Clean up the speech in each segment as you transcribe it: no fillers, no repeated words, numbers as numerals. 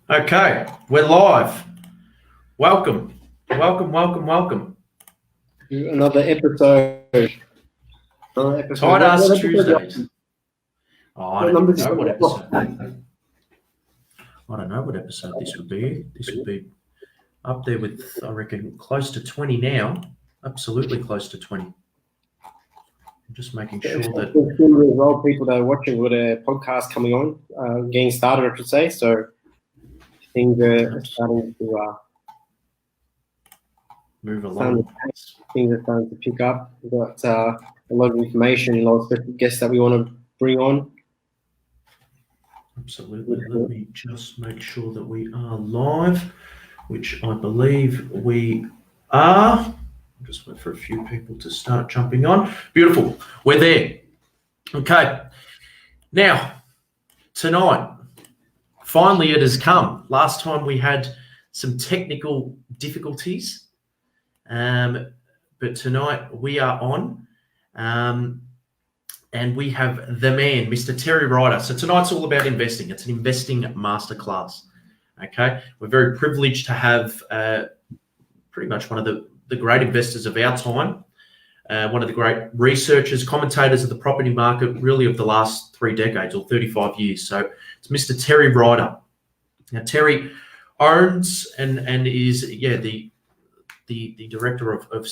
Okay, we're live. Welcome. Welcome. Another episode. Tight Ass Tuesdays. Oh, I don't even know what episode. I don't know what episode this would be. This would be up there with, I reckon, close to 20 now. Absolutely close to 20. I'm just making sure that... Well, people that are watching with a podcast coming on, getting started, I should say. So things are starting to... move along. Things are starting to pick up. We've got a lot of information, a lot of special guests that we want to bring on. Absolutely. Let me just make sure that we are live, which I believe we are. Just wait for a few people to start jumping on. Beautiful. We're there. Okay. Now, tonight, finally it has come. Last time we had some technical difficulties, but tonight we are on. And we have the man, Mr. Terry Ryder. So tonight's all about investing. It's an investing masterclass. Okay. We're very privileged to have pretty much one of the great investors of our time, one of the great researchers, commentators of the property market, really of the last 3 decades or 35 years. So it's Mr. Terry Ryder. Now, Terry owns and is the director of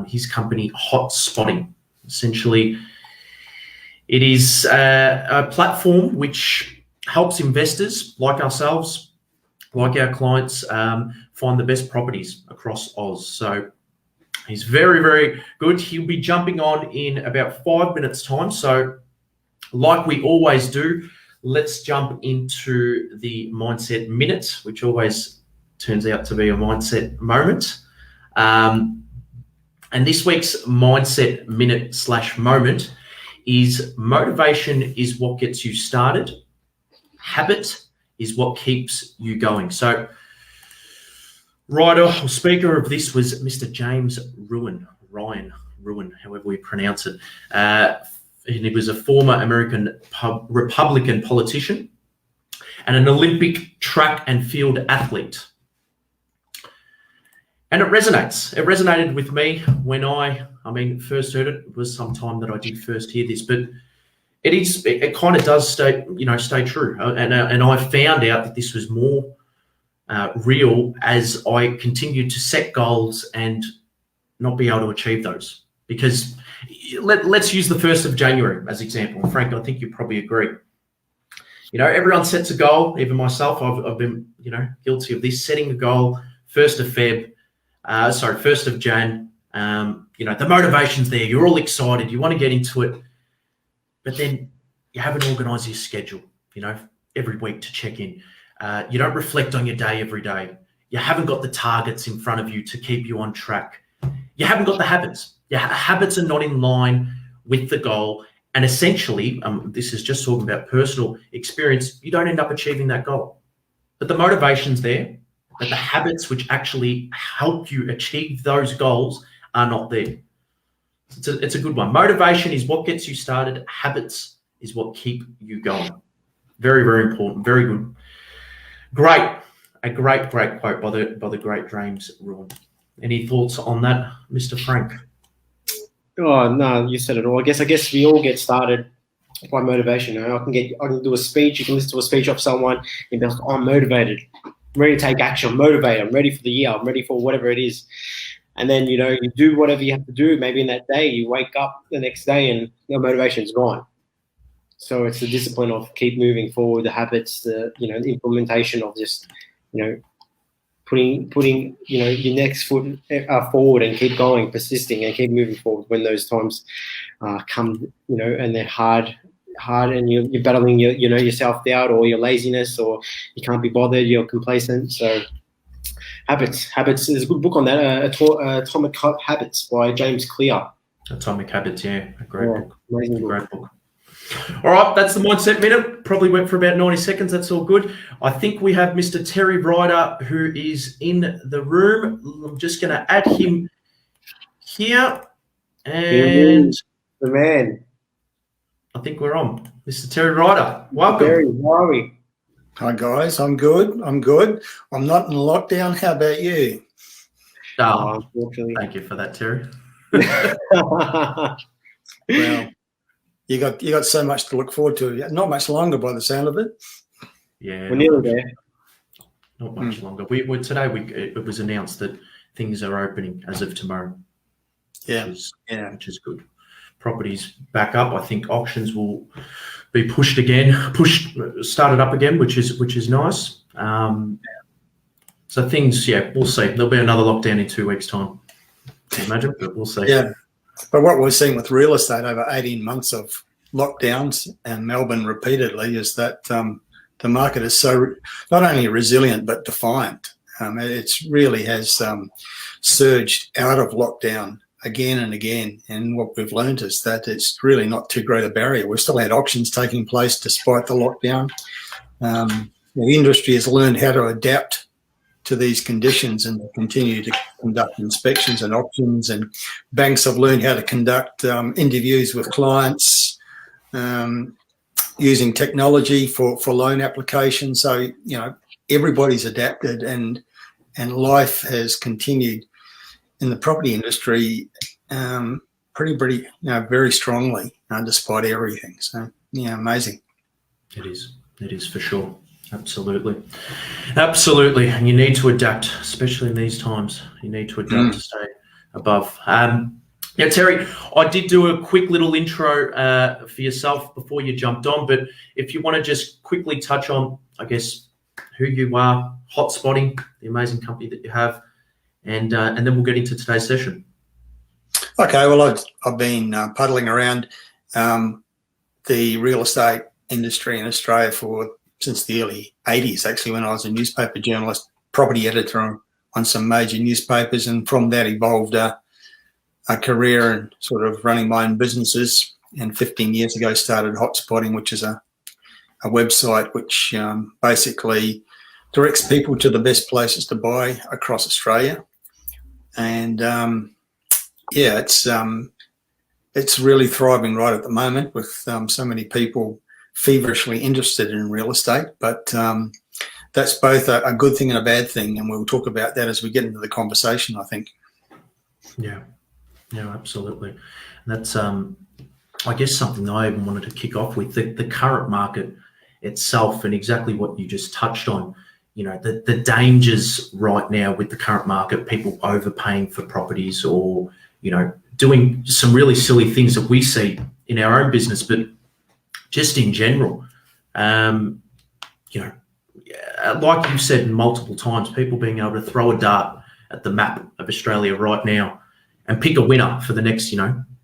his company, Hot Spotting. Essentially, it is a platform which helps investors like ourselves, like our clients, find the best properties across Oz. So he's very, very good. He'll be jumping on in about 5 minutes' time. So like we always do, let's jump into the Mindset Minute, which always turns out to be a mindset moment. And this week's Mindset Minute/moment is motivation is what gets you started. Habit is what keeps you going. So writer or speaker of this was Mr. James Ryan Ruin, however we pronounce it. And he was a former American Republican politician and an Olympic track and field athlete. And it resonates. It resonated with me when I first heard it. It was some time that I did first hear this, but it kind of does stay true. And I found out that this was more real as I continued to set goals and not be able to achieve those. Because let's use the 1st of January as example. And Frank, I think you probably agree. Everyone sets a goal. Even myself, I've been guilty of this, setting a goal 1st of Jan. The motivation's there. You're all excited. You want to get into it. But then you haven't organised your schedule, every week to check in. You don't reflect on your day every day. You haven't got the targets in front of you to keep you on track. You haven't got the habits. Your habits are not in line with the goal. And essentially, this is just talking about personal experience, you don't end up achieving that goal. But the motivation's there. But the habits which actually help you achieve those goals are not there. It's a good one. Motivation is what gets you started. Habits is what keep you going. Very, very important. Very good. Great. A great quote by the great James Ruin. Any thoughts on that, Mr. Frank? Oh no, you said it all. I guess we all get started by motivation. I can do a speech. You can listen to a speech of someone and be like, oh, I'm motivated. I'm ready to take action. I'm motivated. I'm ready for the year. I'm ready for whatever it is. And then, you do whatever you have to do. Maybe in that day, you wake up the next day and your motivation's gone. So it's the discipline of keep moving forward, the habits, the implementation of just, putting your next foot forward and keep going, persisting and keep moving forward when those times come, and they're hard and you're battling your self-doubt or your laziness or you can't be bothered, you're complacent. So habits, there's a good book on that, Atomic Habits by James Clear. Atomic Habits, yeah, a great book. Amazing book. Great book. All right, that's the Mindset Minute. Probably went for about 90 seconds. That's all good. I think we have Mr. Terry Ryder who is in the room. I'm just going to add him here. And the man. I think we're on. Mr. Terry Ryder, welcome. Terry, how are we? Hi guys, I'm good. I'm good. I'm not in lockdown. How about you? Oh, Unfortunately. thank you for that, Terry. Well, you got so much to look forward to. Not much longer by the sound of it. Yeah, We're nearly there. not much longer. It was announced that things are opening as of tomorrow. Yeah, which is good. Properties back up. I think auctions will be started up again, which is nice. So things, we'll see. There'll be another lockdown in 2 weeks' time. Can you imagine? But we'll see. Yeah, but what we're seeing with real estate over 18 months of lockdowns and Melbourne repeatedly is that the market is so not only resilient but defiant. It really has surged out of lockdown again and again, and what we've learned is that it's really not too great a barrier. We've still had auctions taking place despite the lockdown. The industry has learned how to adapt to these conditions and continue to conduct inspections and auctions, and banks have learned how to conduct interviews with clients using technology for loan applications. So, everybody's adapted and life has continued in the property industry pretty very strongly despite everything. So amazing. It is for sure. Absolutely, and you need to adapt, especially in these times. You need to adapt to stay above. Terry, I did do a quick little intro for yourself before you jumped on, but if you want to just quickly touch on, I guess, who you are, Hotspotting, the amazing company that you have, and then we'll get into today's session. Okay, well, I've been puddling around the real estate industry in Australia since the early 80s, actually, when I was a newspaper journalist, property editor on some major newspapers, and from that evolved a career in sort of running my own businesses. And 15 years ago started Hotspotting, which is a website which basically directs people to the best places to buy across Australia. And it's really thriving right at the moment with so many people feverishly interested in real estate. But that's both a good thing and a bad thing, and we'll talk about that as we get into the conversation, I think. Yeah, absolutely. That's I guess something I even wanted to kick off with, the current market itself, and exactly what you just touched on. The dangers right now with the current market, people overpaying for properties, or doing some really silly things that we see in our own business, but just in general. Like you've said multiple times, people being able to throw a dart at the map of Australia right now and pick a winner for the next,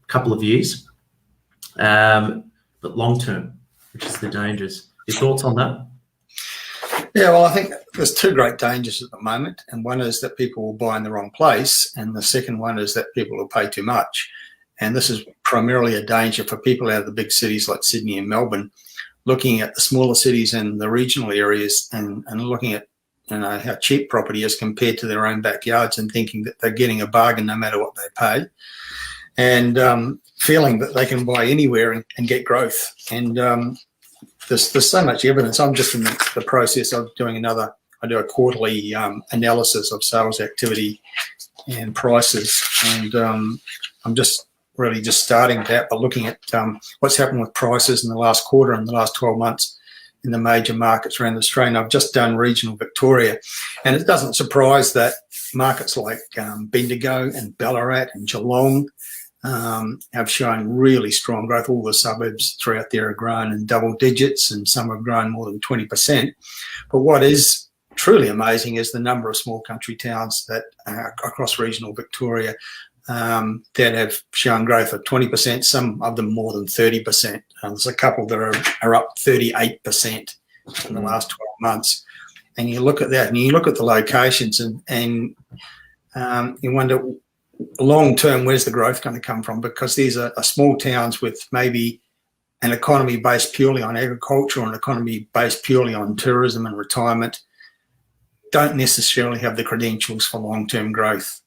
couple of years. But long term, which is the dangers. Your thoughts on that? Yeah, well, I think there's two great dangers at the moment, and one is that people will buy in the wrong place, and the second one is that people will pay too much. And this is primarily a danger for people out of the big cities like Sydney and Melbourne, looking at the smaller cities and the regional areas and looking at how cheap property is compared to their own backyards, and thinking that they're getting a bargain no matter what they pay, and feeling that they can buy anywhere and get growth. And there's so much evidence. I'm just in the process of doing I do a quarterly analysis of sales activity and prices, and I'm just really just starting that by looking at what's happened with prices in the last quarter and the last 12 months in the major markets around Australia. And I've just done regional Victoria, and it doesn't surprise that markets like Bendigo and Ballarat and Geelong have shown really strong growth. All the suburbs throughout there have grown in double digits, and some have grown more than 20%. But what is truly amazing is the number of small country towns that across regional Victoria that have shown growth of 20%, some of them more than 30%. There's a couple that are up 38% in the last 12 months. And you look at that, and you look at the locations, and you wonder, long term, where's the growth going to come from? Because these are small towns with maybe an economy based purely on agriculture, or an economy based purely on tourism and retirement, don't necessarily have the credentials for long term growth.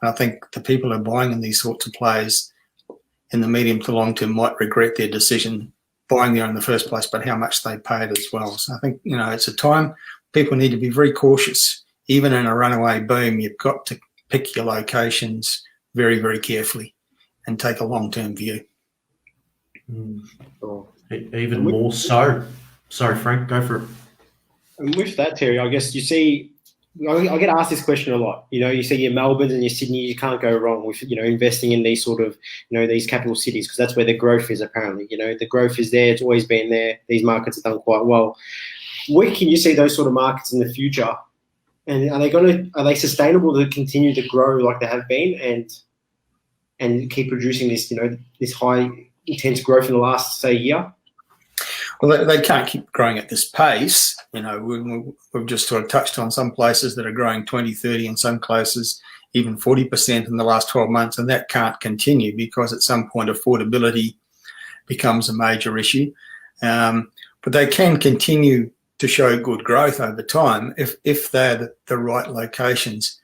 And I think the people who are buying in these sorts of plays in the medium to long term might regret their decision buying there in the first place, but how much they paid as well. So I think, it's a time people need to be very cautious. Even in a runaway boom, you've got to pick your locations very, very carefully and take a long-term view. Even more so. Sorry, Frank, go for it. And with that, Terry, I guess you see, I get asked this question a lot. You see your Melbourne and your Sydney, you can't go wrong with, investing in these sort of, these capital cities, because that's where the growth is apparently. The growth is there. It's always been there. These markets have done quite well. Where can you see those sort of markets in the future? And are they sustainable to continue to grow like they have been and keep producing this, this high intense growth in the last, say, year? Well, they can't keep growing at this pace. We've just sort of touched on some places that are growing 20, 30, in some places even 40% in the last 12 months, and that can't continue because at some point affordability becomes a major issue. But they can continue to show good growth over time if they're the right locations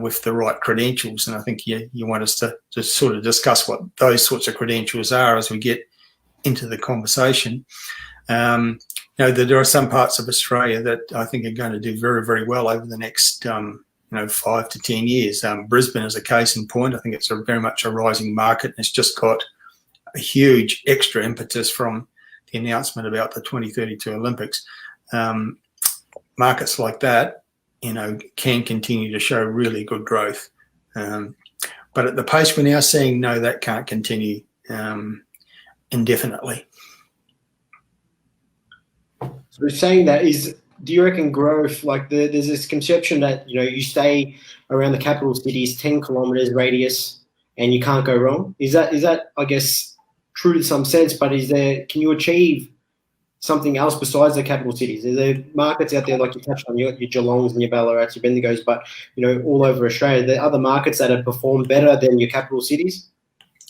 with the right credentials. And I think you want us to sort of discuss what those sorts of credentials are as we get into the conversation. There are some parts of Australia that I think are going to do very, very well over the next 5 to 10 years. Brisbane is a case in point. I think it's very much a rising market, and it's just got a huge extra impetus from the announcement about the 2032 Olympics. Markets like that, can continue to show really good growth. But at the pace we're now seeing, no, that can't continue indefinitely. So we're saying that do you reckon growth, like there's this conception that, you stay around the capital cities, 10 kilometers radius, and you can't go wrong? Is that, I guess, true to some sense, but can you achieve something else besides the capital cities? Are there markets out there, like you touched on, you got your Geelongs and your Ballarats, your Bendigos, but, all over Australia, are there other markets that have performed better than your capital cities?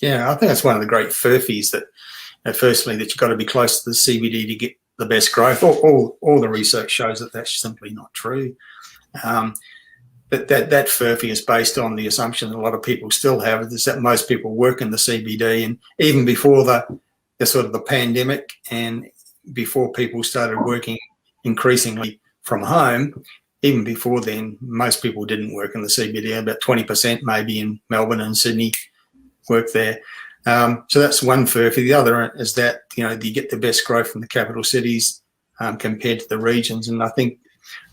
Yeah, I think that's one of the great furphies that, firstly, that you've got to be close to the CBD to get the best growth. All the research shows that that's simply not true. But that furphy is based on the assumption that a lot of people still have, is that most people work in the CBD, and even before the sort of the pandemic and before people started working increasingly from home, even before then, most people didn't work in the CBD. About 20% maybe in Melbourne and Sydney work there. So that's one furphy. The other is that, you get the best growth from the capital cities compared to the regions. And I think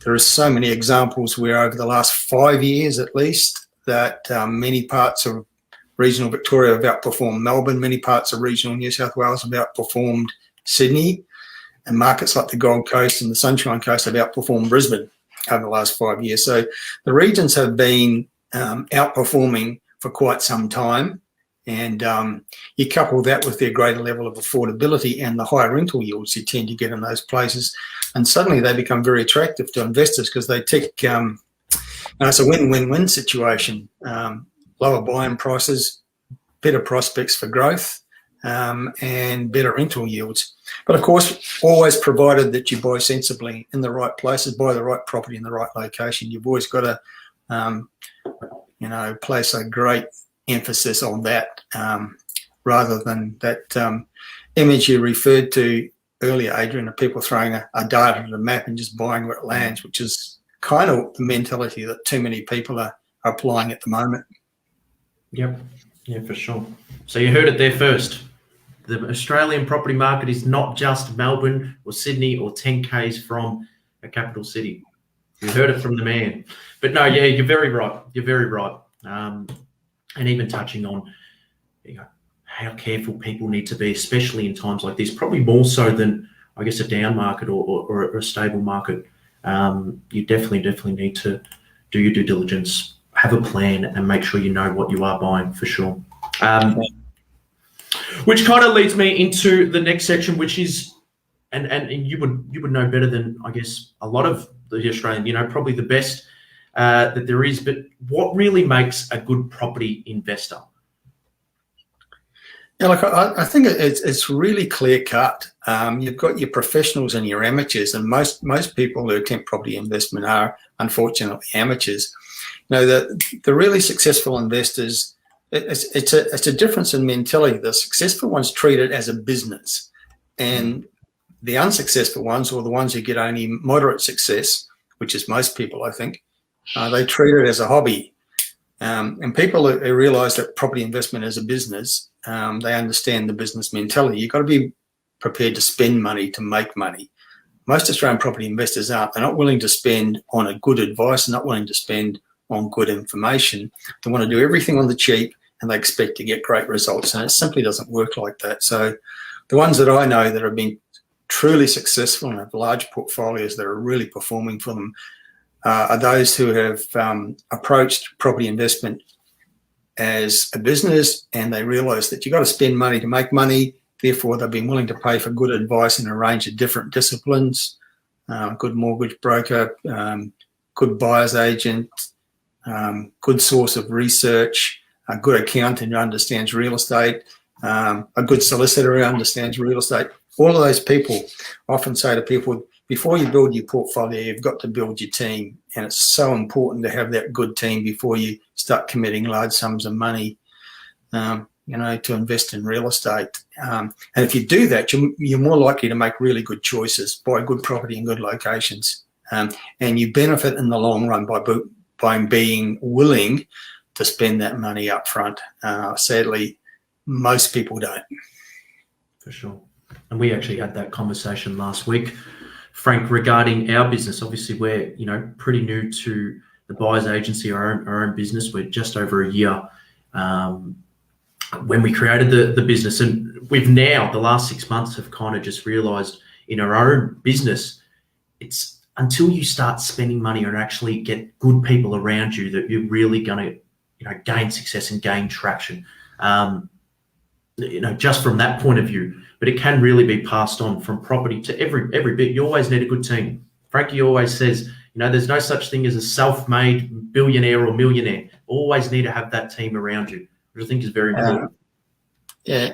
there are so many examples where over the last 5 years at least that many parts of regional Victoria have outperformed Melbourne, many parts of regional New South Wales have outperformed Sydney, and markets like the Gold Coast and the Sunshine Coast have outperformed Brisbane over the last 5 years. So the regions have been outperforming for quite some time. And you couple that with their greater level of affordability and the higher rental yields you tend to get in those places, and suddenly they become very attractive to investors because they tick. It's a win-win-win situation. Lower buying prices, better prospects for growth, and better rental yields. But of course, always provided that you buy sensibly in the right places, buy the right property in the right location. You've always got to, place a great emphasis on that rather than that image you referred to earlier, Adrian, of people throwing a dart at a map and just buying where it lands, which is kind of the mentality that too many people are applying at the moment. Yep. Yeah, for sure. So you heard it there first. The Australian property market is not just Melbourne or Sydney or 10 Ks from a capital city. You heard it from the man. But no, yeah, you're very right. You're very right. And even touching on, how careful people need to be, especially in times like this, probably more so than, I guess, a down market or a stable market. You definitely need to do your due diligence, have a plan, and make sure you know what you are buying for sure. Which kind of leads me into the next section, which is, and you would know better than, I guess, a lot of the Australian, probably the best that there is, but what really makes a good property investor? Yeah, look, I think it's really clear cut. You've got your professionals and your amateurs, and most people who attempt property investment are unfortunately amateurs. The really successful investors, it's a difference in mentality. The successful ones treat it as a business, And the unsuccessful ones, or the ones who get only moderate success, which is most people, I think, they treat it as a hobby. And people who realise that property investment is a business, they understand the business mentality. You've got to be prepared to spend money to make money. Most Australian property investors aren't. They're not willing to spend on a good advice, not willing to spend on good information. They want to do everything on the cheap, and they expect to get great results. And it simply doesn't work like that. So the ones that I know that have been truly successful and have large portfolios that are really performing for them are those who have approached property investment as a business, and they realise that you've got to spend money to make money. Therefore, they've been willing to pay for good advice in a range of different disciplines, good mortgage broker, good buyer's agent, good source of research, a good accountant who understands real estate, a good solicitor who understands real estate. All of those people often say to people, before you build your portfolio, you've got to build your team. And it's so important to have that good team before you start committing large sums of money, to invest in real estate. And if you do that, you're more likely to make really good choices, buy good property in good locations. And you benefit in the long run by being willing to spend that money up front. Sadly, most people don't. For sure. And we actually had that conversation last week, Frank, regarding our business. Obviously, we're pretty new to the buyer's agency, our own business. We're just over a year when we created the business, and we've now, the last 6 months, have kind of just realised in our own business, it's until you start spending money and actually get good people around you that you're really going to gain success and gain traction. Just from that point of view. But it can really be passed on from property to every bit. You always need a good team. Frankie always says, there's no such thing as a self-made billionaire or millionaire. Always need to have that team around you, which I think is very important.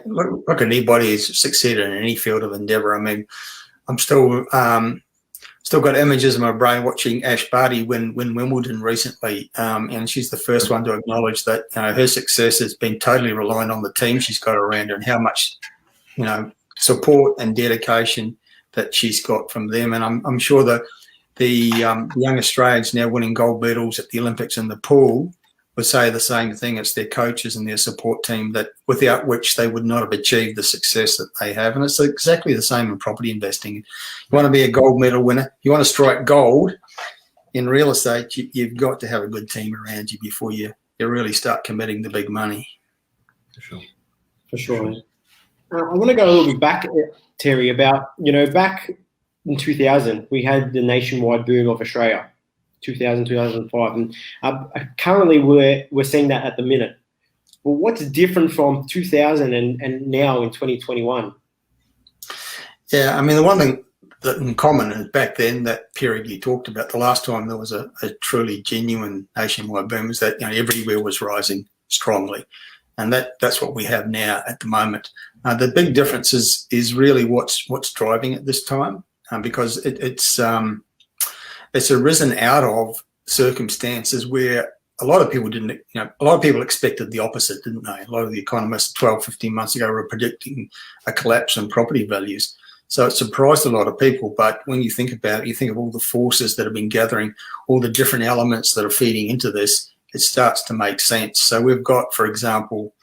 Look at anybody who's succeeded in any field of endeavour. I mean, I'm still got images in my brain watching Ash Barty win Wimbledon recently, and she's the first one to acknowledge that her success has been totally reliant on the team she's got around her and how much support and dedication that she's got from them. And I'm sure that the young Australians now winning gold medals at the Olympics in the pool would say the same thing. It's their coaches and their support team that without which they would not have achieved the success that they have. And it's exactly the same in property investing. You want to be a gold medal winner, you want to strike gold in real estate, you've got to have a good team around you before you really start committing the big money. For sure. I want to go a little bit back, Terry, about, back in 2000, we had the nationwide boom of Australia, 2000, 2005. And currently we're seeing that at the minute. Well, what's different from 2000 and now in 2021? Yeah, I mean, the one thing that in common is back then, that period you talked about, the last time there was a truly genuine nationwide boom, was that everywhere was rising strongly. And that's what we have now at the moment. The big difference is really what's driving it this time, because it's arisen out of circumstances where a lot of people didn't, a lot of people expected the opposite, didn't they? A lot of the economists 12, 15 months ago were predicting a collapse in property values. So it surprised a lot of people. But when you think about it, you think of all the forces that have been gathering, all the different elements that are feeding into this, it starts to make sense. So we've got, for example,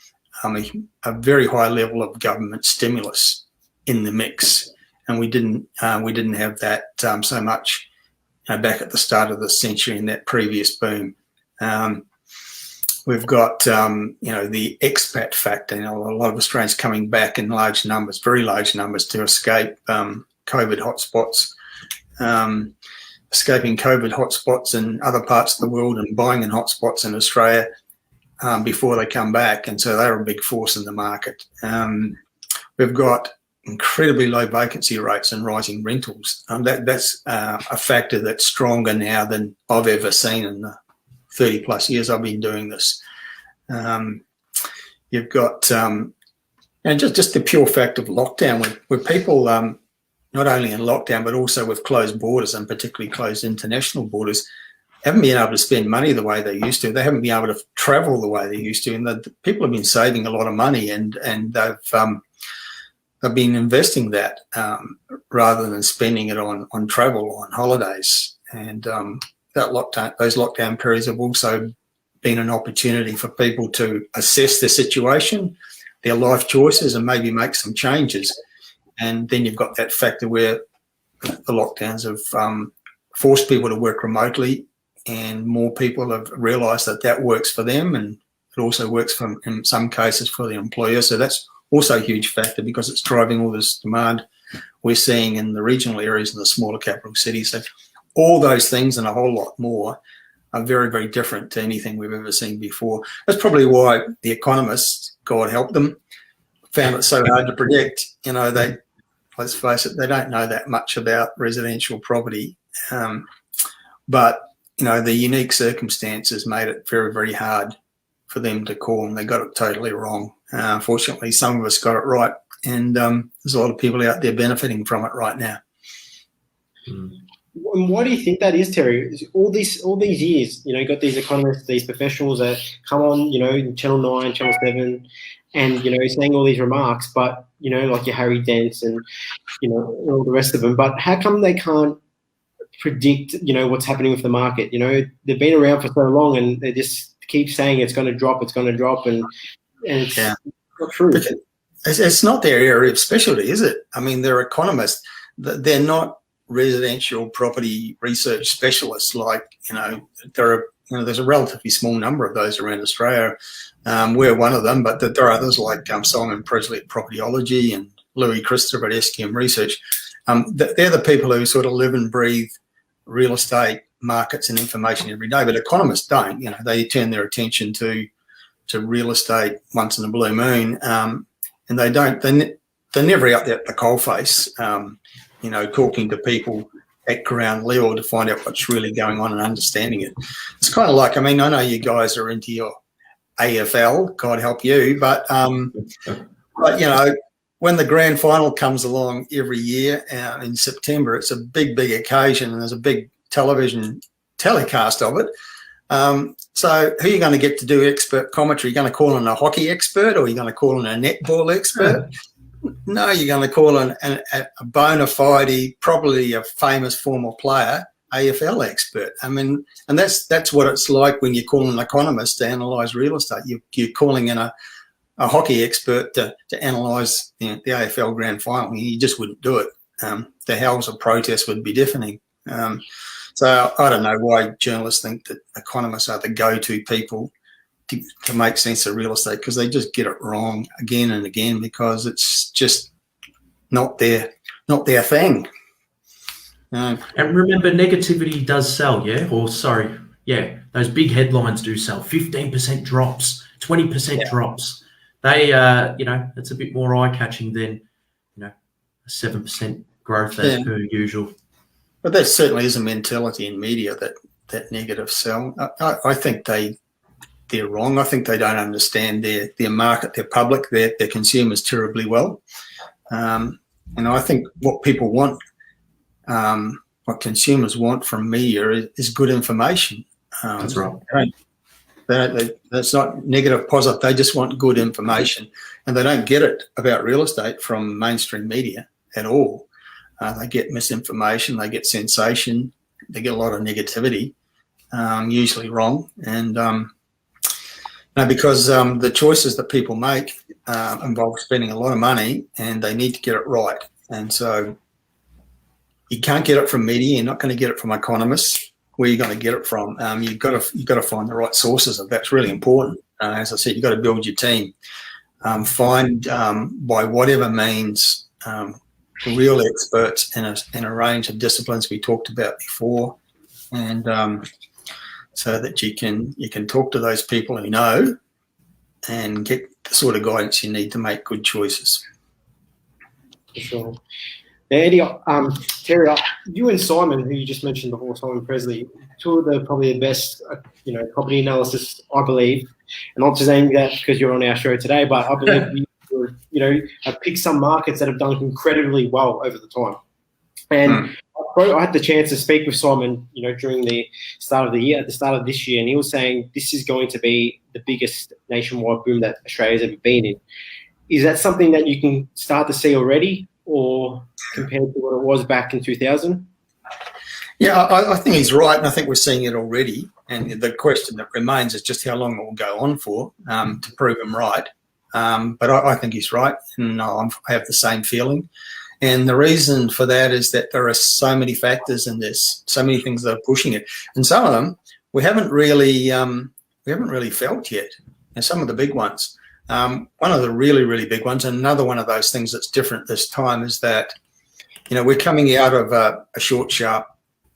a very high level of government stimulus in the mix, and we didn't have that so much back at the start of the century in that previous boom. We've got the expat factor. A lot of Australians coming back in large numbers, very large numbers, to escape COVID hotspots. Escaping COVID hotspots in other parts of the world and buying in hotspots in Australia before they come back. And so they're a big force in the market. We've got incredibly low vacancy rates and rising rentals. That's a factor that's stronger now than I've ever seen in the 30 plus years I've been doing this. You've got just the pure fact of lockdown, where people not only in lockdown, but also with closed borders, and particularly closed international borders, haven't been able to spend money the way they used to. They haven't been able to travel the way they used to. And the people have been saving a lot of money, and they've they've been investing that rather than spending it on travel or on holidays. And those lockdown periods have also been an opportunity for people to assess their situation, their life choices, and maybe make some changes. And then you've got that factor where the lockdowns have forced people to work remotely, and more people have realised that works for them, and it also works in some cases for the employer. So that's also a huge factor, because it's driving all this demand we're seeing in the regional areas and the smaller capital cities. So all those things and a whole lot more are very, very different to anything we've ever seen before. That's probably why the economists, God help them, found it so hard to predict. Let's face it, they don't know that much about residential property. But the unique circumstances made it very, very hard for them to call, and they got it totally wrong. Fortunately, some of us got it right, and there's a lot of people out there benefiting from it right now. And why do you think that is, Terry? All these years, you got these economists, these professionals that come on, Channel 9, Channel 7, and, saying all these remarks, but, like your Harry Dents and, all the rest of them. But how come they can't predict, what's happening with the market? They've been around for so long, and they just keep saying it's going to drop, and it's not true. It's not their area of specialty, is it? I mean, they're economists. They're not residential property research specialists. There's a relatively small number of those around Australia. We're one of them, but there are others like Simon Presley at Propertyology and Louis Christopher at SQM Research. They're the people who sort of live and breathe real estate markets and information every day, but economists don't. They turn their attention to real estate once in a blue moon, and they're never out there at the coalface, talking to people at ground level to find out what's really going on and understanding it. It's kind of like, I know you guys are into your AFL, God help you, but when the grand final comes along every year in September, it's a big, big occasion, and there's a big television telecast of it. So who are you going to get to do expert commentary? Are you going to call in a hockey expert, or are you going to call in a netball expert? No, you're going to call in a bona fide, probably a famous former player, AFL expert. And that's what it's like when you call an economist to analyse real estate. You're calling in a hockey expert to analyse the AFL grand final. You just wouldn't do it. The howls of protest would be deafening. So I don't know why journalists think that economists are the go-to people to make sense of real estate, because they just get it wrong again and again, because it's just not their thing. And remember, negativity does sell, yeah? Or sorry, yeah, those big headlines do sell. 15% drops, 20% drops. They, it's a bit more eye-catching than, a 7% growth as per usual. But that certainly is a mentality in media, that negative sell. I think they're wrong. I think they don't understand their market, their public, their consumers terribly well. I think what people want, what consumers want from media is good information. That's right. That's not negative, positive. They just want good information, and they don't get it about real estate from mainstream media at all. They get misinformation, they get sensation, they get a lot of negativity, usually wrong, and because the choices that people make involve spending a lot of money, and they need to get it right. And so you can't get it from media. You're not going to get it from economists. Where are you going to get it from? You've got to find the right sources. That's really important. As I said, you've got to build your team. Find by whatever means real experts in a range of disciplines we talked about before, and so that you can talk to those people who know and get the sort of guidance you need to make good choices. For sure. Now, Eddie, Terry, you and Simon, who you just mentioned before, Simon Presley, two of probably the best, property analysts, I believe. And not just saying that because you're on our show today, but I believe you have picked some markets that have done incredibly well over the time. And I had the chance to speak with Simon, during the start of the year, at the start of this year, and he was saying this is going to be the biggest nationwide boom that Australia's ever been in. is that something that you can start to see already, or compared to what it was back in 2000? Yeah, I think he's right, and I think we're seeing it already. And the question that remains is just how long it will go on for to prove him right. But I think he's right, and I have the same feeling. And the reason for that is that there are so many factors in this, so many things that are pushing it, and some of them we haven't really felt yet. And some of the big ones. One of the really big ones, and another one of those things that's different this time, is that we're coming out of a short, sharp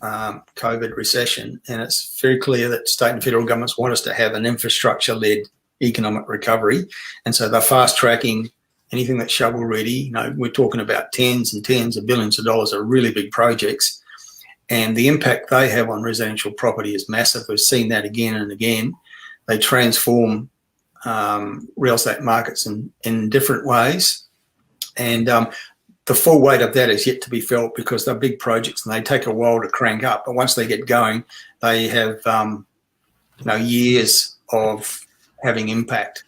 COVID recession, and it's very clear that state and federal governments want us to have an infrastructure-led economic recovery, and so they're fast-tracking anything that's shovel-ready. We're talking about tens and tens of billions of dollars of really big projects, and the impact they have on residential property is massive. We've seen that again and again. They transform real estate markets in different ways, and the full weight of that is yet to be felt because they're big projects and they take a while to crank up. But once they get going, they have years of having impact.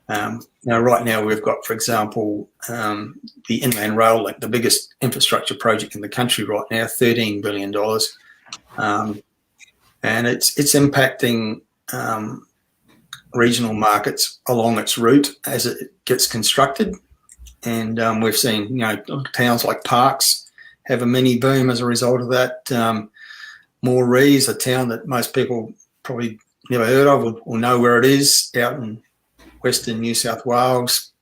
Right now we've got, for example, the Inland Rail Link, the biggest infrastructure project in the country right now, $13 billion, and it's impacting regional markets along its route as it gets constructed. And we've seen, towns like Parkes have a mini boom as a result of that. Moree's, a town that most people probably never heard of or know where it is, out in western New South Wales.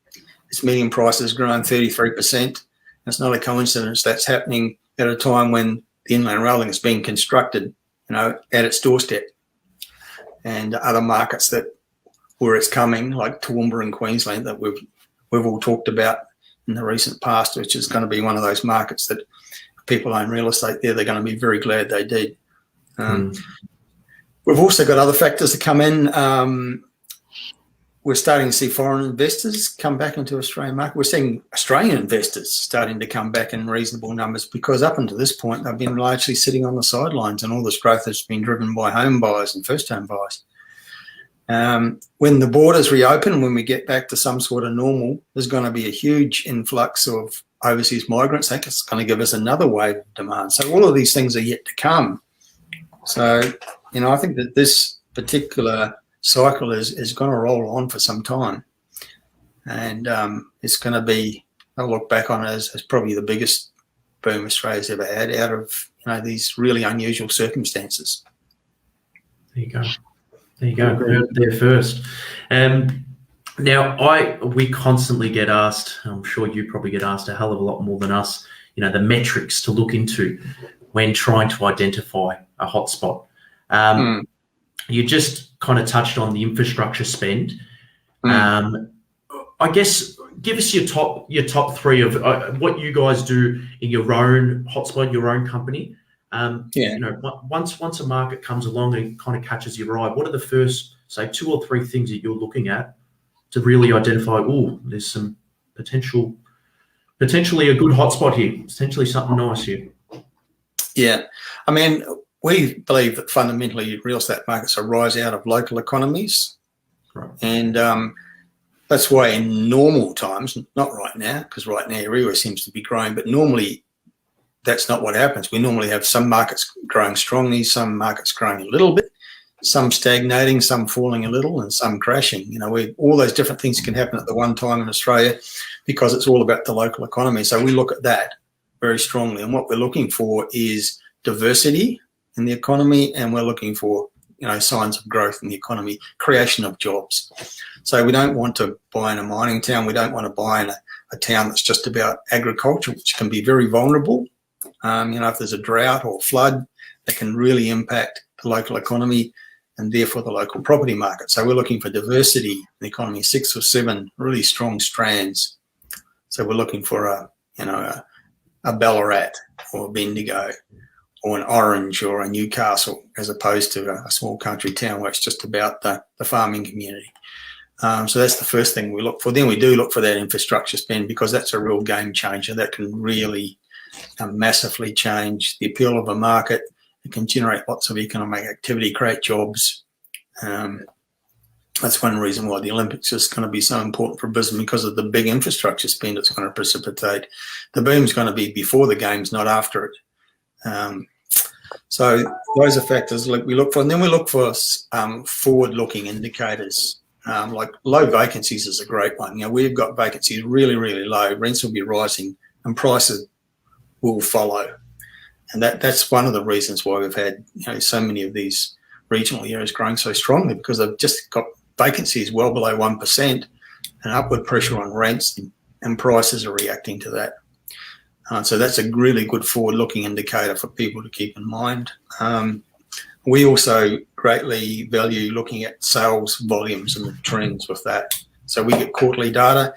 Its median price has grown 33%. It's not a coincidence that's happening at a time when the Inland Rail Link is being constructed, at its doorstep. And other markets that where it's coming, like Toowoomba in Queensland, that we've all talked about in the recent past, which is going to be one of those markets that if people own real estate there, they're going to be very glad they did. We've also got other factors that come in. We're starting to see foreign investors come back into Australian market. We're seeing Australian investors starting to come back in reasonable numbers, because up until this point, they've been largely sitting on the sidelines, and all this growth has been driven by home buyers and first home buyers. When the borders reopen, when we get back to some sort of normal, there's going to be a huge influx of overseas migrants. I think it's going to give us another wave of demand. So all of these things are yet to come. So, I think that this particular cycle is going to roll on for some time. And it's going to be, I'll look back on it as probably the biggest boom Australia's ever had out of these really unusual circumstances. There you go. Heard there first. Now, we constantly get asked, I'm sure you probably get asked a hell of a lot more than us, the metrics to look into when trying to identify a hotspot. You just kind of touched on the infrastructure spend. I guess give us your top three of what you guys do in your own hotspot, your own company. Once a market comes along and kind of catches your eye, what are the first, say, 2 or 3 things that you're looking at to really identify, there's some potentially a good hotspot here, potentially something nice here? Yeah. I mean, we believe that fundamentally real estate markets arise out of local economies. Right. And that's why in normal times, not right now, because right now everywhere seems to be growing, but normally that's not what happens. We normally have some markets growing strongly, some markets growing a little bit, some stagnating, some falling a little, and some crashing. All those different things can happen at the one time in Australia because it's all about the local economy. So we look at that very strongly. And what we're looking for is diversity in the economy, and we're looking for signs of growth in the economy, creation of jobs. So we don't want to buy in a mining town. We don't want to buy in a town that's just about agriculture, which can be very vulnerable. If there's a drought or flood, that can really impact the local economy and therefore the local property market. So we're looking for diversity in the economy, 6 or 7 really strong strands. So we're looking for a Ballarat or a Bendigo or an Orange or a Newcastle, as opposed to a small country town where it's just about the farming community. So that's the first thing we look for. Then we do look for that infrastructure spend, because that's a real game changer that can really massively change the appeal of a market. It can generate lots of economic activity, create jobs. That's one reason why the Olympics is going to be so important for Brisbane, because of the big infrastructure spend it's going to precipitate. The boom's going to be before the games, not after it. So those are factors we look for. And then we look for forward-looking indicators. Like low vacancies is a great one. We've got vacancies really, really low. Rents will be rising and prices will follow. And that's one of the reasons why we've had so many of these regional areas growing so strongly, because they've just got vacancies well below 1% and upward pressure on rents, and prices are reacting to that. So that's a really good forward-looking indicator for people to keep in mind. We also greatly value looking at sales volumes and the trends with that. So we get quarterly data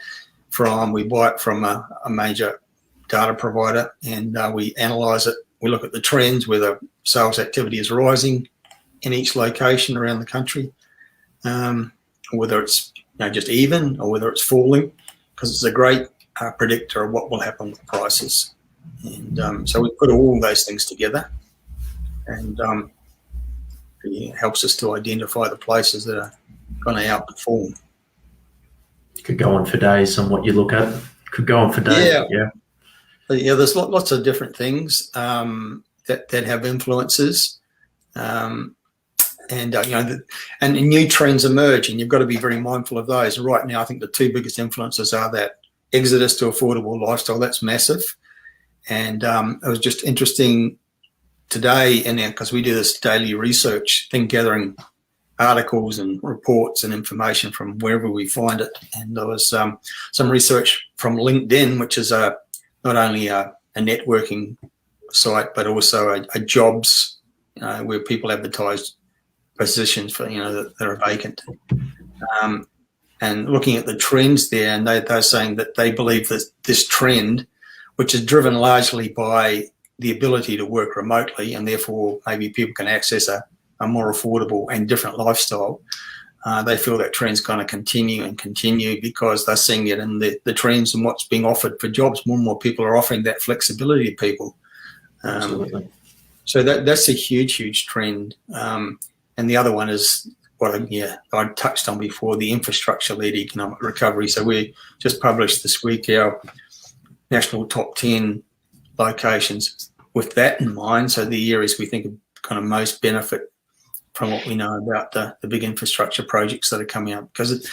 we buy it from a major data provider, and we analyse it. We look at the trends, whether sales activity is rising in each location around the country, whether it's just even or whether it's falling, because it's a great predictor of what will happen with prices. And so we put all those things together, and it helps us to identify the places that are going to outperform. Could go on for days on what you look at. Could go on for days. Yeah. There's lots of different things that have influences, and new trends emerge, and you've got to be very mindful of those. Right now, I think the two biggest influences are that exodus to affordable lifestyle. That's massive, and it was just interesting today, because we do this daily research thing, gathering articles and reports and information from wherever we find it. And there was some research from LinkedIn, which is not only a networking site, but also a jobs where people advertise positions for that are vacant. And looking at the trends there, and they're saying that they believe that this trend, which is driven largely by the ability to work remotely, and therefore maybe people can access a more affordable and different lifestyle, they feel that trend's going to continue because they're seeing it in the trends and what's being offered for jobs. More and more people are offering that flexibility to people. Absolutely. So that's a huge trend. And the other one is what I touched on before, the infrastructure-led economic recovery. So we just published this week our national top 10 locations with that in mind. So the areas we think are kind of most benefit from what we know about the big infrastructure projects that are coming up, because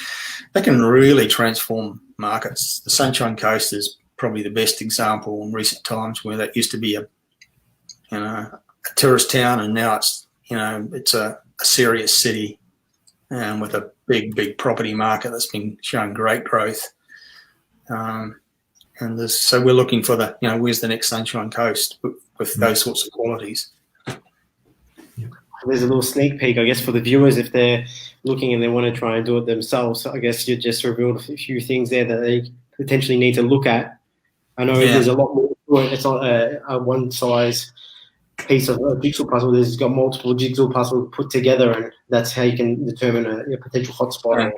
they can really transform markets. The Sunshine Coast is probably the best example in recent times, where that used to be a tourist town, and now it's a serious city, with a big property market that's been showing great growth. So we're looking for where's the next Sunshine Coast with those sorts of qualities. There's a little sneak peek, I guess, for the viewers if they're looking and they want to try and do it themselves. So I guess you just revealed a few things there that they potentially need to look at. I know there's a lot more to it. It's not a one-size piece of a jigsaw puzzle. There's got multiple jigsaw puzzles put together, and that's how you can determine a potential hotspot.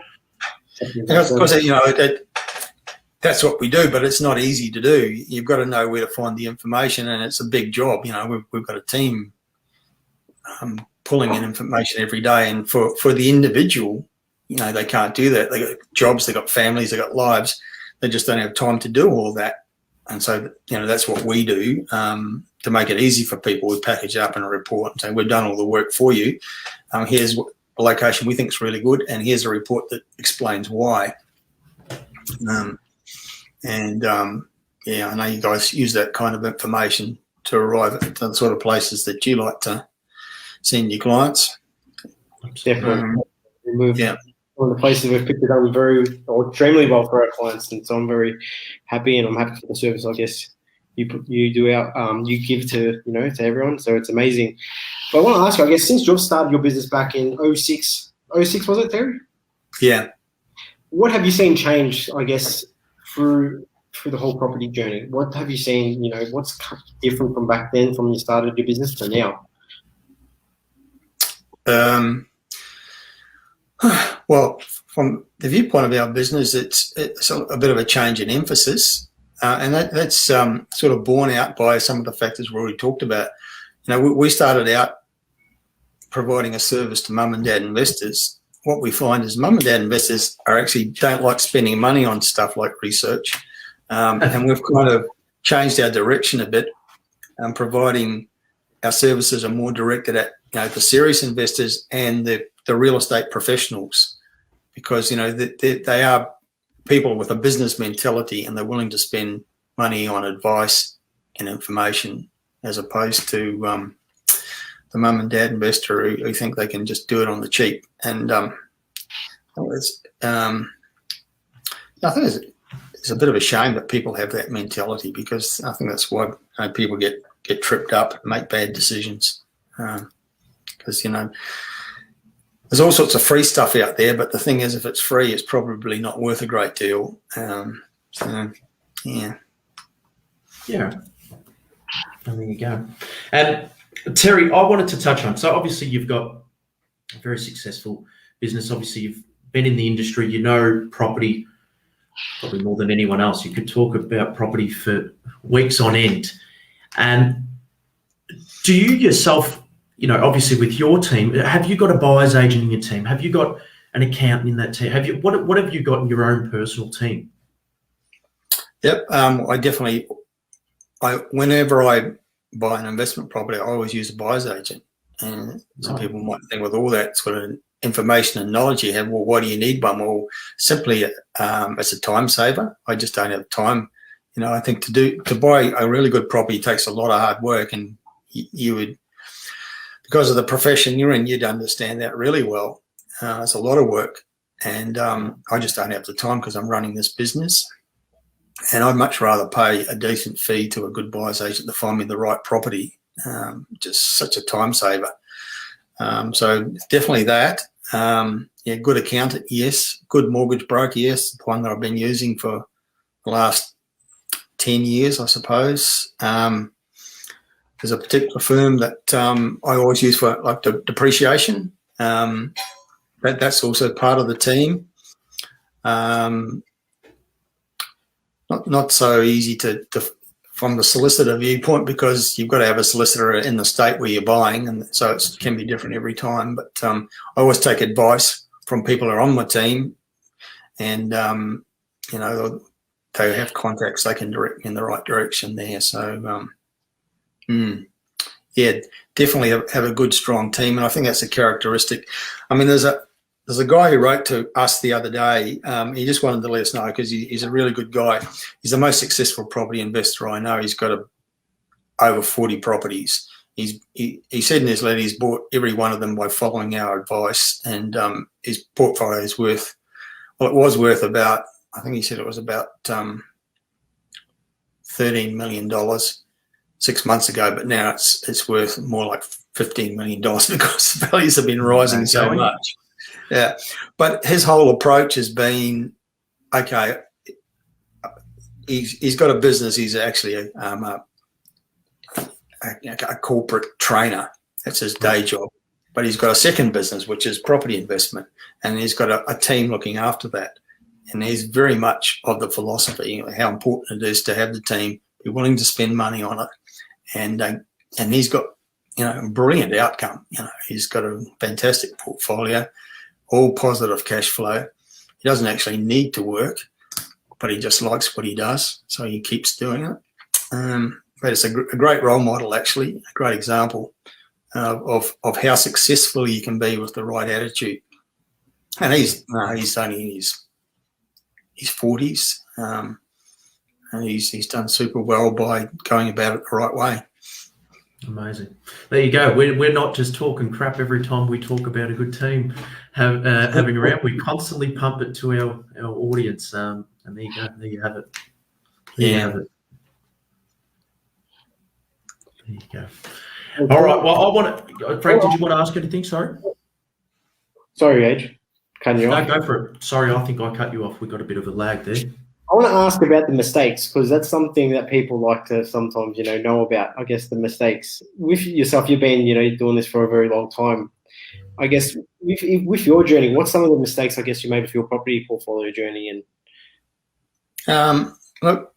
That's what we do, but it's not easy to do. You've got to know where to find the information, and it's a big job. We've got a team pulling in information every day, and for the individual, they can't do that. They got jobs, they got families, they got lives. They just don't have time to do all that. And so, that's what we do to make it easy for people. We package it up in a report and say, we've done all the work for you. Here's a location we think is really good, and here's a report that explains why. I know you guys use that kind of information to arrive at the sort of places that you like to send your clients. Definitely. One of the places we've picked it up extremely well for our clients, and so I'm very happy, and I'm happy for the service I guess you do out you give to to everyone. So it's amazing. But I want to ask you, I guess, since you've started your business back in 06 was it, Terry? Yeah. What have you seen change, I guess, through the whole property journey? What have you seen? What's different from back then, from you started your business to now? Well, from the viewpoint of our business, it's a bit of a change in emphasis, and that's sort of borne out by some of the factors we already talked about. We started out providing a service to mum and dad investors, what we find is mum and dad investors are actually don't like spending money on stuff like research. And we've kind of changed our direction a bit, providing our services are more directed at the serious investors and the real estate professionals, because they are people with a business mentality and they're willing to spend money on advice and information, as opposed to the mum and dad investor who think they can just do it on the cheap. And I think it's a bit of a shame that people have that mentality, because I think that's why people get tripped up and make bad decisions. Because there's all sorts of free stuff out there, but the thing is, if it's free, it's probably not worth a great deal. Yeah. There you go. And Terry, I wanted to touch on, so obviously you've got a very successful business. Obviously you've been in the industry, you know property probably more than anyone else. You could talk about property for weeks on end. And do you yourself, obviously with your team, have you got a buyer's agent in your team? Have you got an accountant in that team? What have you got in your own personal team? Yep. Whenever I buy an investment property, I always use a buyer's agent. And some people might think, with all that sort of information and knowledge you have, well, why do you need one? Well, simply it's a time saver. I just don't have time. I think to buy a really good property takes a lot of hard work, and you would, because of the profession you're in, you'd understand that really well. It's a lot of work, and I just don't have the time because I'm running this business. And I'd much rather pay a decent fee to a good buyer's agent to find me the right property. Just such a time saver. So definitely that. Good accountant, yes. Good mortgage broker, yes. The one that I've been using for the last 10 years, I suppose. There's a particular firm that I always use for like the depreciation. That's also part of the team. Not so easy to from the solicitor viewpoint, because you've got to have a solicitor in the state where you're buying, and so it can be different every time. But I always take advice from people who are on my team, and they have contacts, they can direct me in the right direction there. So definitely have a good, strong team, and I think that's a characteristic. I mean, there's a guy who wrote to us the other day. He just wanted to let us know, because he's a really good guy. He's the most successful property investor I know. He's got over 40 properties. He said in his letter he's bought every one of them by following our advice, and his portfolio is worth, it was worth about, I think he said it was about $13 million 6 months ago, but now it's worth more like $15 million because the values have been rising so much. Yeah, but his whole approach has been, okay, he's got a business. He's actually a corporate trainer. That's his day job. But he's got a second business, which is property investment, and he's got a team looking after that. And he's very much of the philosophy, how important it is to have the team, be willing to spend money on it, and he's got a brilliant outcome. He's got a fantastic portfolio, all positive cash flow. He doesn't actually need to work, but he just likes what he does, so he keeps doing it. But it's a great role model, actually, a great example of how successful you can be with the right attitude. And he's only in his 40s, and he's done super well by going about it the right way. Amazing. There you go. We're not just talking crap every time we talk about a good team having around. We constantly pump it to our audience. And there you go. There you have it. There you have it. There you go. All right. Well, Frank, did you want to ask anything? Sorry, Ed. Cut you off. No, go for it. Sorry, I think I cut you off. We got a bit of a lag there. I want to ask about the mistakes, because that's something that people like to sometimes, know about. I guess the mistakes with yourself, you've been, doing this for a very long time. I guess with your journey, what's some of the mistakes, I guess, you made with your property portfolio journey? And look,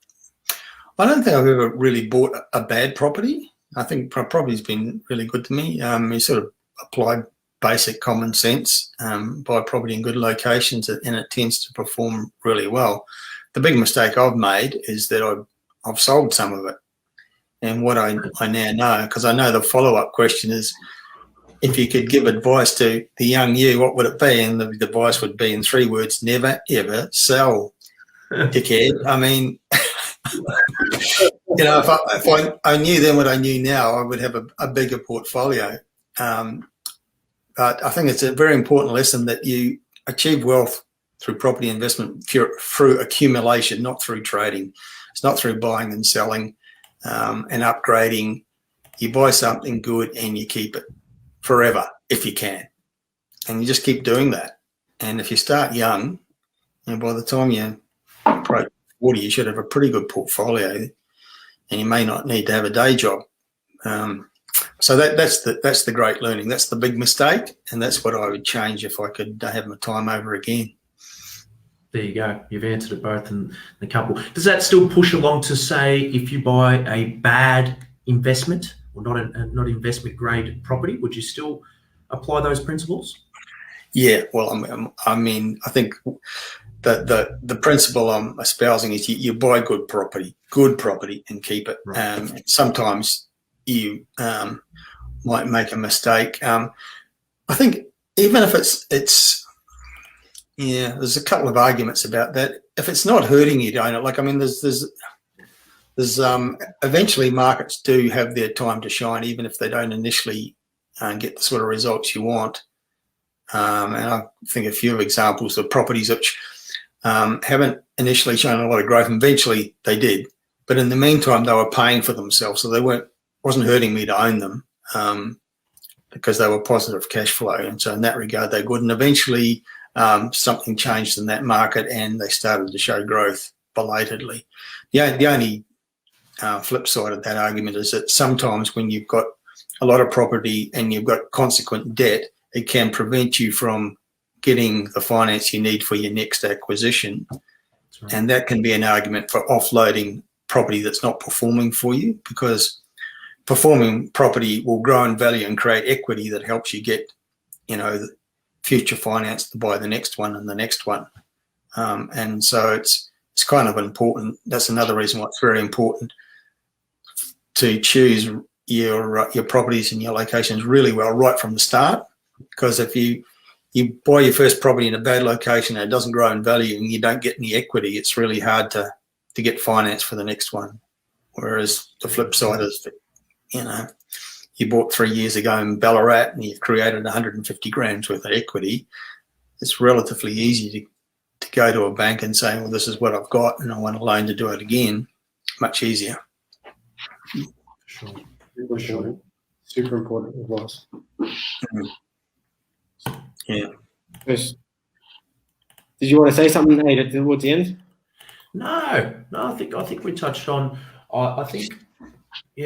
I don't think I've ever really bought a bad property. I think property's been really good to me. You sort of applied basic common sense, buy property in good locations, and it tends to perform really well. The big mistake I've made is that I've sold some of it. And what I now know, because I know the follow-up question is, if you could give advice to the young you, what would it be? And the advice would be in 3 words: never, ever sell, dickhead. I mean, if I knew then what I knew now, I would have a bigger portfolio. But I think it's a very important lesson that you achieve wealth through property investment through accumulation, not through trading. It's not through buying and selling and upgrading. You buy something good and you keep it forever if you can. And you just keep doing that. And if you start young, by the time you approach 40, you should have a pretty good portfolio, and you may not need to have a day job. So that's the great learning. That's the big mistake, and that's what I would change if I could have my time over again. There you go. You've answered it both in a couple. Does that still push along to say if you buy a bad investment or not investment grade property, would you still apply those principles? Yeah. Well, I mean, I think the principle I'm espousing is you buy good property, and keep it. Right. Sometimes you might make a mistake. I think even if it's there's a couple of arguments about that. If it's not hurting you, don't it? Like, I mean, there's eventually markets do have their time to shine, even if they don't initially get the sort of results you want. And I think a few examples of properties which haven't initially shown a lot of growth, and eventually they did. But in the meantime, they were paying for themselves, so they wasn't hurting me to own them because they were positive cash flow. And so in that regard, they're good. And eventually something changed in that market and they started to show growth belatedly. The only flip side of that argument is that sometimes when you've got a lot of property and you've got consequent debt, it can prevent you from getting the finance you need for your next acquisition. Right. And that can be an argument for offloading property that's not performing for you, because performing property will grow in value and create equity that helps you get, future finance to buy the next one and the next one. And so it's kind of important. That's another reason why it's very important to choose your properties and your locations really well right from the start. Because if you buy your first property in a bad location and it doesn't grow in value and you don't get any equity, it's really hard to get finance for the next one. Whereas the flip side is that, you bought 3 years ago in Ballarat and you've created 150 grams worth of equity, it's relatively easy to go to a bank and say, well, this is what I've got and I want a loan to do it again. Much easier. Sure. Super important advice. Yeah. Did you want to say something, Ada, towards the end? No. I think we touched on. I think,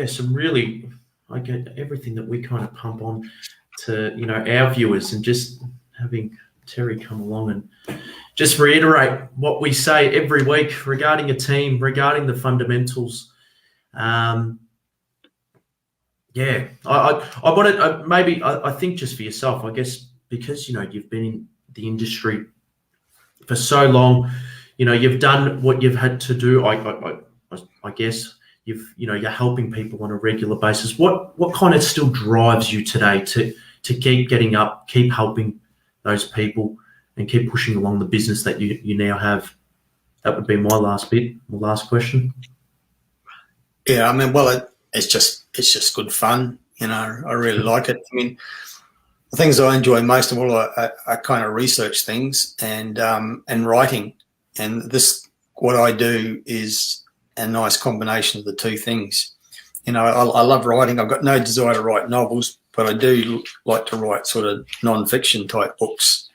some really. I get everything that we kind of pump on to our viewers, and just having Terry come along and just reiterate what we say every week regarding a team, regarding the fundamentals. I wanted maybe I think just for yourself, I guess, because you've been in the industry for so long, you've done what you've had to do. I guess you're helping people on a regular basis. What kind of still drives you today to keep getting up, keep helping those people, and keep pushing along the business that you now have? That would be my last question. Yeah, I mean, well, it's just good fun. I really like it. I mean, the things I enjoy most of all are kind of research things and writing. And what I do is a nice combination of the two things. I love writing. I've got no desire to write novels, but I do like to write sort of non-fiction type books.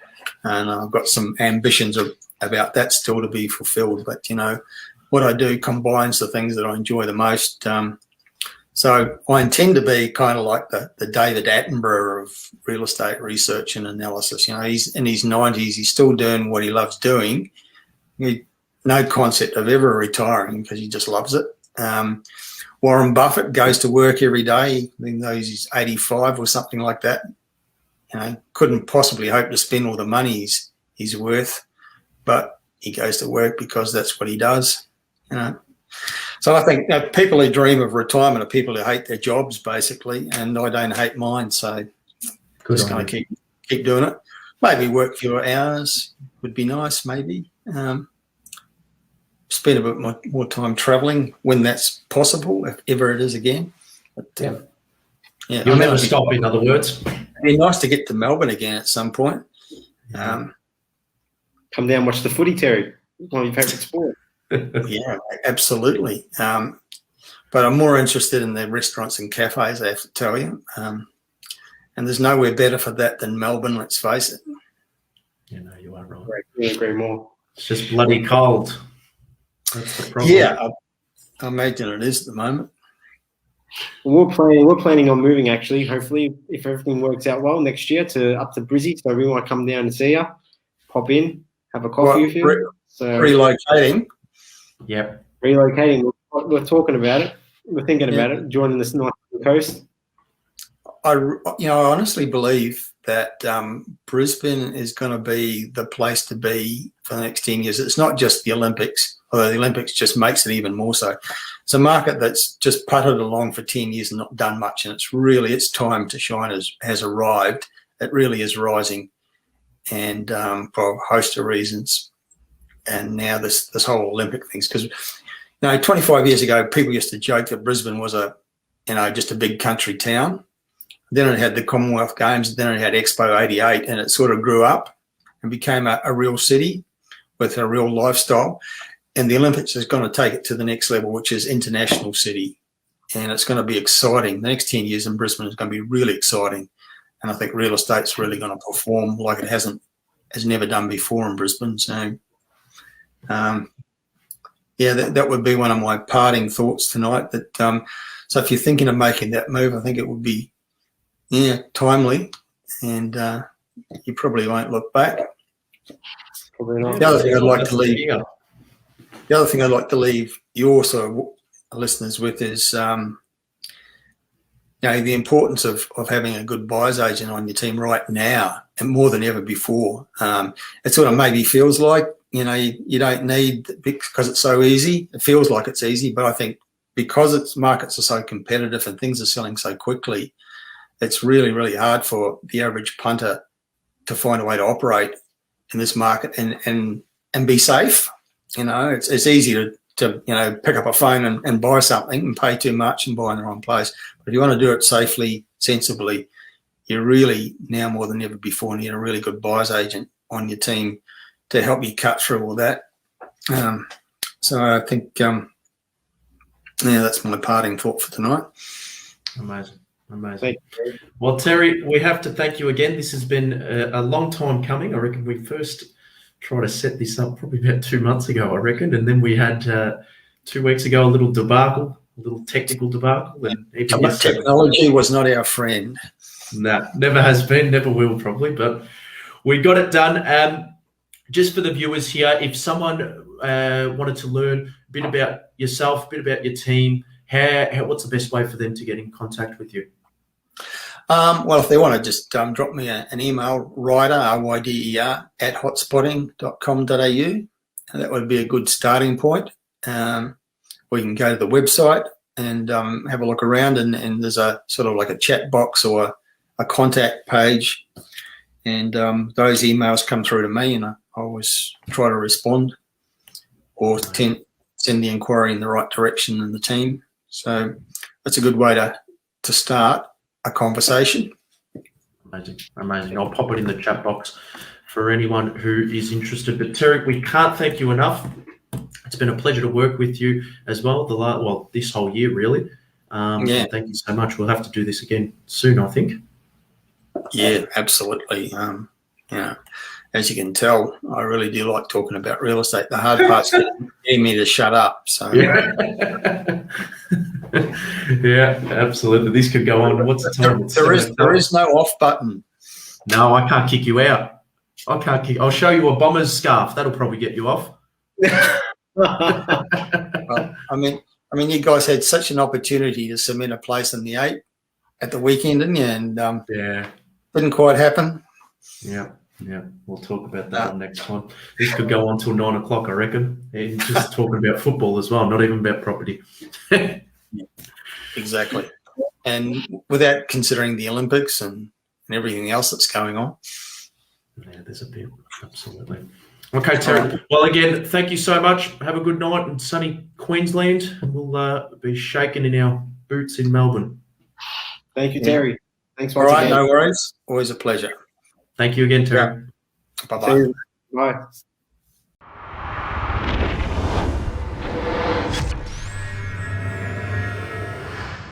And I've got some ambitions about that still to be fulfilled. But, what I do combines the things that I enjoy the most. So I intend to be kind of like the David Attenborough of real estate research and analysis. He's in his 90s. He's still doing what he loves doing. No concept of ever retiring because he just loves it. Warren Buffett goes to work every day, even though he's 85 or something like that. couldn't possibly hope to spend all the money he's worth, but he goes to work because that's what he does. So I think people who dream of retirement are people who hate their jobs, basically, and I don't hate mine, so just going to keep doing it. Maybe work fewer hours would be nice, maybe. Spend a bit more time travelling when that's possible, if ever it is again. But, You'll never stop, in other words. It'd be nice to get to Melbourne again at some point. Come down, watch the footy, Terry. One of your favourite sports. Yeah, absolutely. But I'm more interested in the restaurants and cafes, I have to tell you. And there's nowhere better for that than Melbourne, let's face it. You are right. I agree more. It's just bloody cold. That's the problem. Yeah, I imagine it is at the moment. We're planning on moving, actually, hopefully, if everything works out well, next year up to Brizzy. So we might come down and see you, pop in, have a coffee with you. Relocating. Yep. Relocating. We're talking about it. We're thinking about it, joining this nice coast. I honestly believe that Brisbane is going to be the place to be for the next 10 years. It's not just the Olympics, although the Olympics just makes it even more so. It's a market that's just putted along for 10 years and not done much, and its time to shine has arrived. It really is rising, and for a host of reasons. And now this whole Olympic things, because 25 years ago, people used to joke that Brisbane was just a big country town. Then it had the Commonwealth Games, then it had Expo 88, and it sort of grew up and became a real city with a real lifestyle. And the Olympics is going to take it to the next level, which is international city. And it's going to be exciting. The next 10 years in Brisbane is going to be really exciting. And I think real estate's really going to perform like it has never done before in Brisbane. So, that would be one of my parting thoughts tonight. So if you're thinking of making that move, I think it would be timely, and you probably won't look back. Probably not. The other thing I'd like to leave your sort of listeners with is, the importance of having a good buyer's agent on your team right now, and more than ever before. It sort of maybe feels like, you don't need, because it's so easy. It feels like it's easy, but I think because markets are so competitive and things are selling so quickly, it's really, really hard for the average punter to find a way to operate in this market and be safe. It's easy to pick up a phone and buy something and pay too much and buy in the wrong place. But if you want to do it safely, sensibly, you really, now more than ever before, need a really good buyer's agent on your team to help you cut through all that. So I think, that's my parting thought for tonight. Amazing. Well, Terry, we have to thank you again. This has been a long time coming. I reckon we first tried to set this up probably about 2 months ago, I reckon. And then we had 2 weeks ago a little technical debacle. And technology was not our friend. No, never has been, never will probably. But we got it done. Just for the viewers here, if someone wanted to learn a bit about yourself, a bit about your team, what's the best way for them to get in contact with you? Well, if they want to just drop me an email, Ryder, RYDER, @hotspotting.com.au. That would be a good starting point. Or you can go to the website and have a look around, and there's a sort of like a chat box or a contact page. And those emails come through to me, and I always try to respond or send the inquiry in the right direction in the team. So that's a good way to start a conversation. Amazing. I'll pop it in the chat box for anyone who is interested. But Terry, we can't thank you enough. It's been a pleasure to work with you as well. This whole year, really. Thank you so much. We'll have to do this again soon, I think. Yeah, absolutely. As you can tell, I really do like talking about real estate. The hard part's getting me to shut up. So yeah, absolutely. This could go on. What's the time? There is no off button. No, I can't kick you out. I'll show you a bomber's scarf. That'll probably get you off. Well, I mean, you guys had such an opportunity to cement a place in the 8 at the weekend, didn't you? And Didn't quite happen. Yeah. We'll talk about that on next time. This could go on till 9 o'clock, I reckon. And just talking about football as well, not even about property. Exactly. And without considering the Olympics and everything else that's going on. Yeah, there's a bit. Absolutely. Okay, Terry. Well, again, thank you so much. Have a good night in sunny Queensland. And we'll be shaking in our boots in Melbourne. Thank you, Terry. Thanks All once right, again. no worries. Always a pleasure. Thank you again, Terry. Bye-bye. Bye.